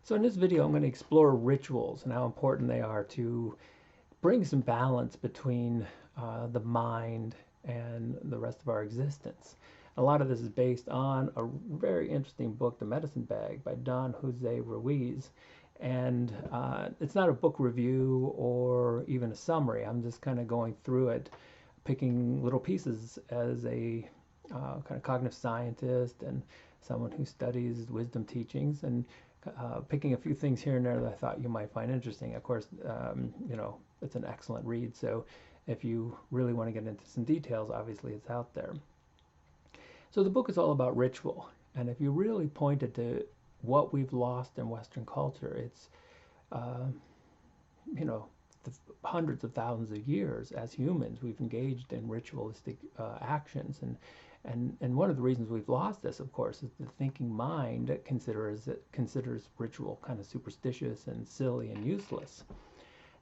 So in this video, I'm going to explore rituals and how important they are to bring some balance between the mind and the rest of our existence. A lot of this is based on a very interesting book, The Medicine Bag by Don Jose Ruiz. And it's not a book review or even a summary. I'm just kind of going through it, picking little pieces as a kind of cognitive scientist and someone who studies wisdom teachings, and picking a few things here and there that I thought you might find interesting. Of course, it's an excellent read. So if you really want to get into some details, obviously it's out there. So the book is all about ritual. And if you really pointed to what we've lost in Western culture, it's, uh, you know, the hundreds of thousands of years as humans, we've engaged in ritualistic actions. And one of the reasons we've lost this, of course, is the thinking mind considers ritual kind of superstitious and silly and useless.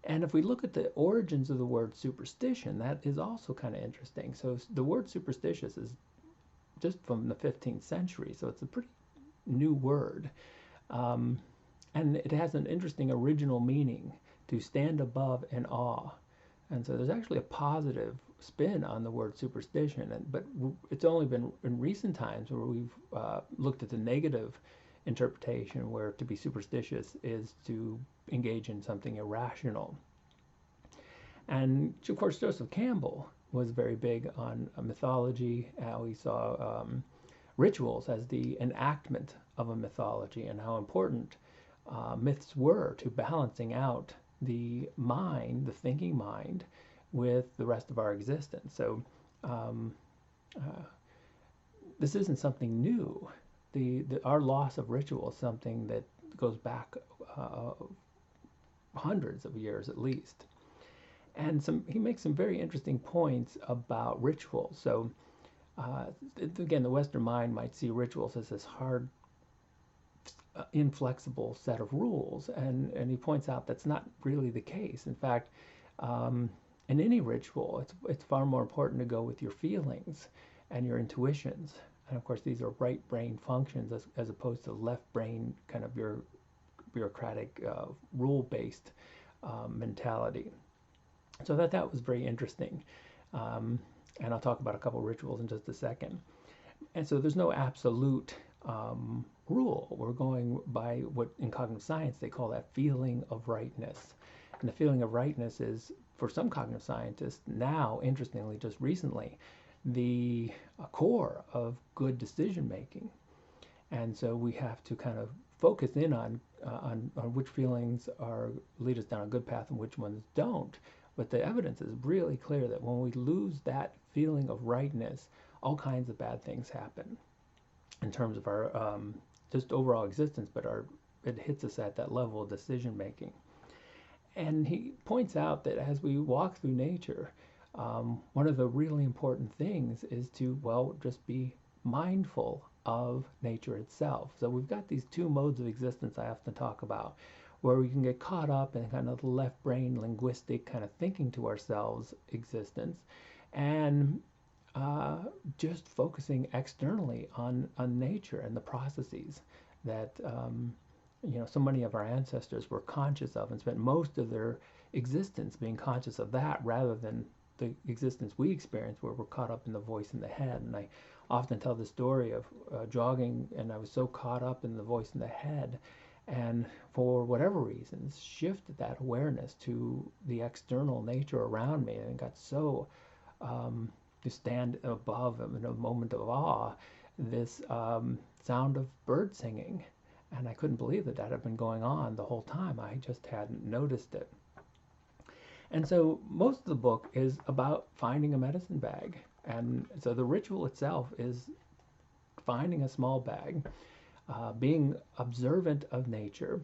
And if we look at the origins of the word superstition, that is also kind of interesting. So the word superstitious is just from the 15th century, so it's a pretty new word. Um, and it has an interesting original meaning, to stand above in awe. And so there's actually a positive spin on the word superstition, but it's only been in recent times where we've looked at the negative interpretation, where to be superstitious is to engage in something irrational. And of course, Joseph Campbell was very big on mythology, how he saw rituals as the enactment of a mythology, and how important myths were to balancing out the mind, the thinking mind, with the rest of our existence. So um, uh, this isn't something new. Our loss of ritual is something that goes back uh, hundreds of years at least. And he makes some very interesting points about rituals. So uh, again, the Western mind might see rituals as this hard, inflexible set of rules, and he points out that's not really the case. In fact, um, in any ritual, it's far more important to go with your feelings and your intuitions. And of course, these are right brain functions as opposed to left brain kind of bureaucratic, rule-based mentality. So that was very interesting. Um, and I'll talk about a couple rituals in just a second. And so there's no absolute rule. We're going by what in cognitive science they call that feeling of rightness. And the feeling of rightness is, for some cognitive scientists now, interestingly, just recently, the core of good decision making. And so we have to kind of focus in on which feelings are lead us down a good path and which ones don't. But the evidence is really clear that when we lose that feeling of rightness, all kinds of bad things happen in terms of our just overall existence, but it hits us at that level of decision making. And he points out that as we walk through nature, one of the really important things is to, well, just be mindful of nature itself. So we've got these two modes of existence I often talk about, where we can get caught up in kind of the left brain linguistic kind of thinking to ourselves existence, and just focusing externally on nature and the processes that so many of our ancestors were conscious of and spent most of their existence being conscious of that, rather than the existence we experience where we're caught up in the voice in the head. And I often tell the story of jogging, and I was so caught up in the voice in the head, and for whatever reasons shifted that awareness to the external nature around me, and got so to stand above in a moment of awe, this sound of bird singing. And I couldn't believe that had been going on the whole time. I just hadn't noticed it. And so most of the book is about finding a medicine bag. And so the ritual itself is finding a small bag, being observant of nature,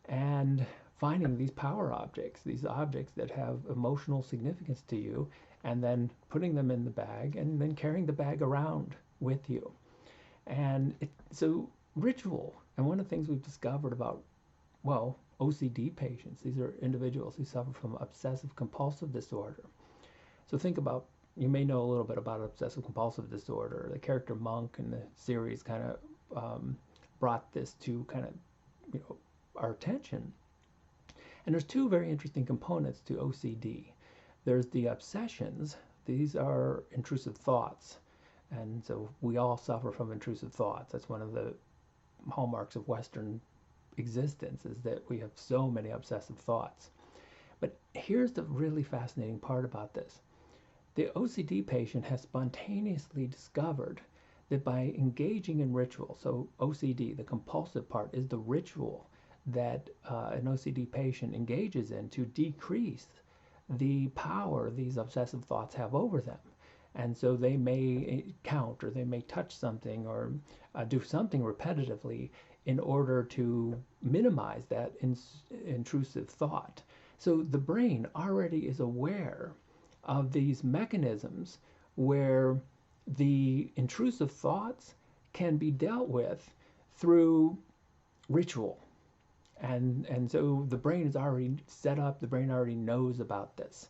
and finding these power objects, these objects that have emotional significance to you, and then putting them in the bag and then carrying the bag around with you. And so ritual, and one of the things we've discovered about, well, OCD patients, these are individuals who suffer from obsessive compulsive disorder. So think about, you may know a little bit about obsessive compulsive disorder. The character Monk in the series kind of brought this to kind of, our attention. And there's two very interesting components to OCD. There's the obsessions. These are intrusive thoughts. And so we all suffer from intrusive thoughts. That's one of the hallmarks of Western existence, is that we have so many obsessive thoughts. But here's the really fascinating part about this. The OCD patient has spontaneously discovered that by engaging in ritual, so OCD, the compulsive part, is the ritual that an OCD patient engages in to decrease the power these obsessive thoughts have over them. And so they may count, or they may touch something, or do something repetitively in order to minimize that intrusive thought. So the brain already is aware of these mechanisms where the intrusive thoughts can be dealt with through ritual. And so the brain is already set up, the brain already knows about this.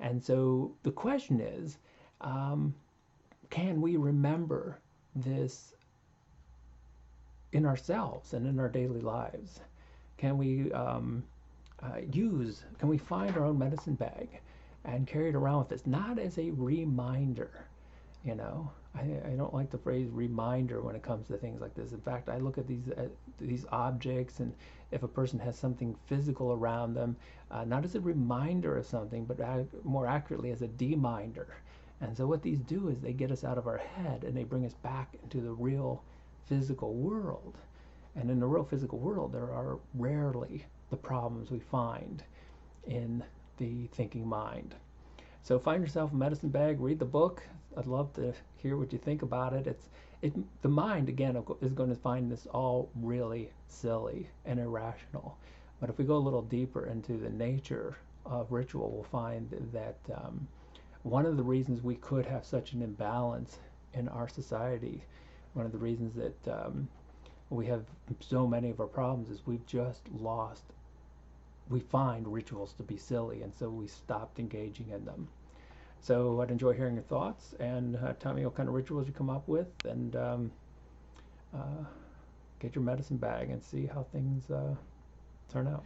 And so the question is, can we remember this in ourselves and in our daily lives? Can we can we find our own medicine bag and carry it around with us, not as a reminder? You know, I don't like the phrase reminder when it comes to things like this. In fact, I look at these objects, and if a person has something physical around them, not as a reminder of something, but more accurately as a deminder. And so what these do is they get us out of our head and they bring us back into the real physical world. And in the real physical world, there are rarely the problems we find in the thinking mind. So find yourself a medicine bag, read the book. I'd love to hear what you think about it. The mind, again, is going to find this all really silly and irrational. But if we go a little deeper into the nature of ritual, we'll find that one of the reasons we could have such an imbalance in our society, one of the reasons that we have so many of our problems, is we find rituals to be silly, and so we stopped engaging in them. So I'd enjoy hearing your thoughts, and tell me what kind of rituals you come up with, and uh, get your medicine bag and see how things turn out.